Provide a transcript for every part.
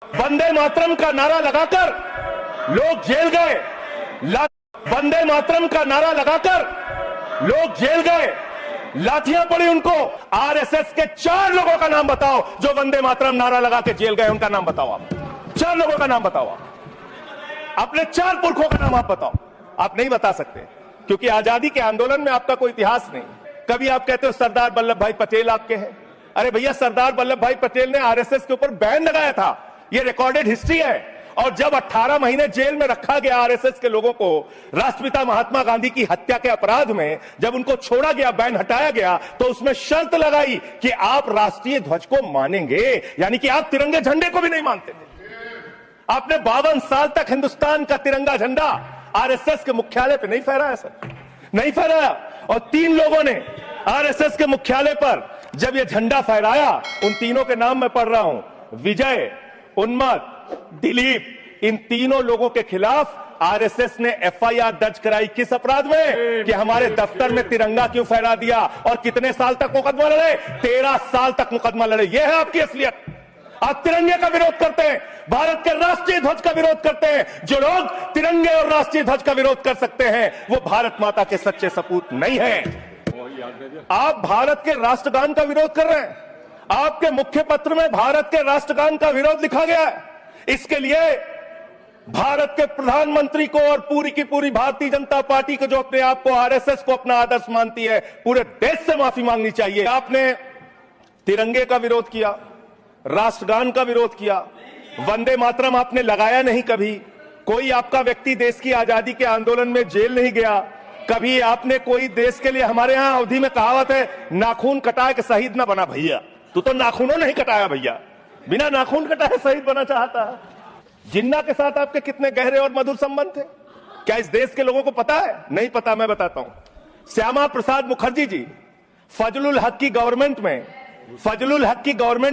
वंदे मातरम का नारा लगाकर लोग जेल गए। वंदे मातरम का नारा लगाकर लोग जेल गए, लाठियां पड़ी उनको। आरएसएस के 4 लोगों का नाम बताओ जो वंदे मातरम नारा लगा के जेल गए, उनका नाम बताओ आप। 4 लोगों का नाम बताओ आप, अपने 4 पुरखों का नाम आप बताओ। आप नहीं बता सकते क्योंकि आजादी के आंदोलन में आपका कोई इतिहास नहीं। कभी आप कहते हो सरदार वल्लभ भाई पटेल आपके हैं। अरे भैया, सरदार वल्लभ भाई पटेल ने आरएसएस के ऊपर बैन लगाया था, यह रिकॉर्डेड हिस्ट्री है। और जब 18 महीने जेल में रखा गया आरएसएस के लोगों को राष्ट्रपिता महात्मा गांधी की हत्या के अपराध में, जब उनको छोड़ा गया, बैन हटाया गया, तो उसमें शर्त लगाई कि आप राष्ट्रीय ध्वज को मानेंगे, यानी कि आप तिरंगे झंडे को भी नहीं मानते थे। आपने 52 साल तक हिंदुस्तान का तिरंगा झंडा आरएसएस के मुख्यालय पे नहीं फहराया सर, नहीं फहराया। और 3 लोगों ने आरएसएस के मुख्यालय पर जब यह झंडा फहराया, उन तीनों के नाम मैं पढ़ रहा हूं, विजय, उन्मत, दिलीप, इन तीनों लोगों के खिलाफ आरएसएस ने एफआईआर दर्ज कराई। किस अपराध में? कि हमारे दफ्तर में तिरंगा क्यों फहरा दिया। और कितने साल तक मुकदमा लड़े? 13 साल तक मुकदमा लड़े। यह है आपकी असलियत। आप तिरंगे का विरोध करते हैं, भारत के राष्ट्रीय ध्वज का विरोध करते हैं। जो लोग तिरंगे और राष्ट्रीय ध्वज का विरोध कर सकते हैं वो भारत माता के सच्चे सपूत नहीं है। आप भारत के राष्ट्रगान का विरोध कर रहे हैं। आपके मुख्य पत्र में भारत के राष्ट्रगान का विरोध लिखा गया है। इसके लिए भारत के प्रधानमंत्री को और पूरी की पूरी भारतीय जनता पार्टी को, जो अपने आप को आरएसएस को अपना आदर्श मानती है, पूरे देश से माफी मांगनी चाहिए। आपने तिरंगे का विरोध किया, राष्ट्रगान का विरोध किया, वंदे मातरम आपने लगाया नहीं कभी। कोई आपका व्यक्ति देश की आजादी के आंदोलन में जेल नहीं गया। कभी आपने कोई देश के लिए, हमारे यहां अवधि में कहावत है, नाखून कटाए के शहीद ना बना भैया। तू तो नाखूनों नहीं कटाया भैया, बिना नाखून कटाए शहीद बना चाहता है। जिन्ना के साथ आपके कितने गहरे और मधुर संबंध थे, क्या इस देश के लोगों को पता है? नहीं पता, मैं बताता हूं। श्यामा प्रसाद मुखर्जी जी फजलुल हक की गवर्नमेंट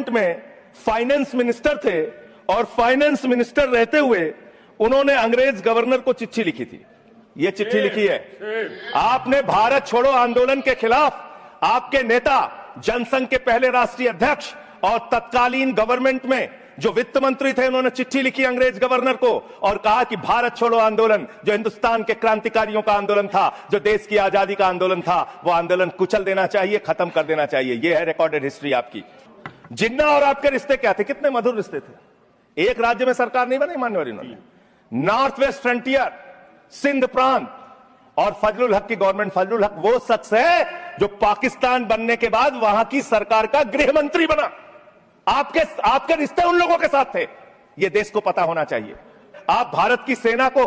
में फाइनेंस मिनिस्टर थे, और फाइनेंस मिनिस्टर रहते हुए उन्होंने अंग्रेज गवर्नर को चिट्ठी लिखी थी। यह चिट्ठी लिखी है। आपने भारत छोड़ो आंदोलन के खिलाफ, आपके नेता, जनसंघ के पहले राष्ट्रीय अध्यक्ष और तत्कालीन गवर्नमेंट में जो वित्त मंत्री थे, उन्होंने चिट्ठी लिखी अंग्रेज गवर्नर को और कहा कि भारत छोड़ो आंदोलन, जो हिंदुस्तान के क्रांतिकारियों का आंदोलन था, जो देश की आजादी का आंदोलन था, वो आंदोलन कुचल देना चाहिए, खत्म कर देना चाहिए। यह है रिकॉर्डेड हिस्ट्री आपकी। जिन्ना और आपके रिश्ते क्या थे? कितने मधुर रिश्ते थे। एक राज्य में सरकार नहीं बनाई माननीय उन्होंने। नॉर्थ वेस्ट फ्रंटियर, सिंध प्रांत और फजलुल हक की गवर्नमेंट। फजलुल हक वो शख्स है जो पाकिस्तान बनने के बाद वहां की सरकार का गृह मंत्री बना। आपके रिश्ते उन लोगों के साथ थे, यह देश को पता होना चाहिए। आप भारत की सेना को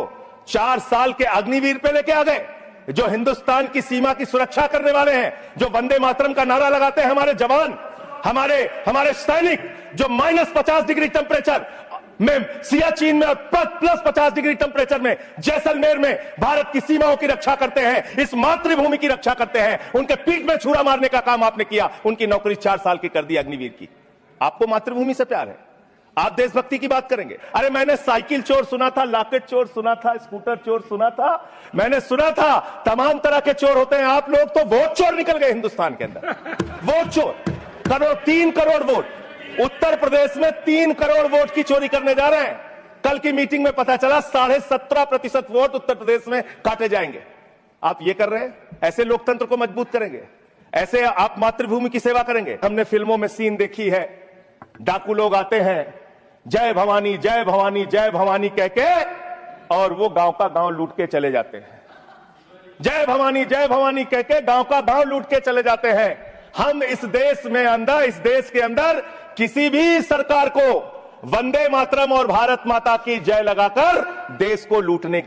4 साल के अग्निवीर पे लेके आ गए, जो हिंदुस्तान की सीमा की सुरक्षा करने वाले हैं, जो वंदे मातरम का नारा लगाते हैं हमारे जवान, हमारे सैनिक, जो -50 डिग्री टेम्परेचर में सियाचिन में और प्लस 50 डिग्री टेम्परेचर में जैसलमेर में भारत की सीमाओं की रक्षा करते हैं, इस मातृभूमि की रक्षा करते हैं। उनके पीठ में छुरा मारने का काम आपने किया, उनकी नौकरी 4 साल की कर दी अग्निवीर की। आपको मातृभूमि से प्यार है, आप देशभक्ति की बात करेंगे। अरे मैंने साइकिल चोर सुना था, लॉकेट चोर सुना था, स्कूटर चोर सुना था, मैंने सुना था तमाम तरह के चोर होते हैं। आप लोग तो वोट चोर निकल गए हिंदुस्तान के अंदर। वोट चोर, 3 करोड़ वोट उत्तर प्रदेश में 3 करोड़ वोट की चोरी करने जा रहे हैं। कल की मीटिंग में पता चला 17.5% वोट उत्तर प्रदेश में काटे जाएंगे। आप ये कर रहे हैं, ऐसे लोकतंत्र को मजबूत करेंगे? ऐसे आप मातृभूमि की सेवा करेंगे? हमने फिल्मों में सीन देखी है, डाकू लोग आते हैं, जय भवानी जय भवानी जय भवानी कह के, और वो गांव का गांव लूट के चले जाते हैं। जय भवानी कह के गांव का गांव लूट के चले जाते हैं। हम इस देश के अंदर किसी भी सरकार को वंदे मातरम और भारत माता की जय लगाकर देश को लूटने की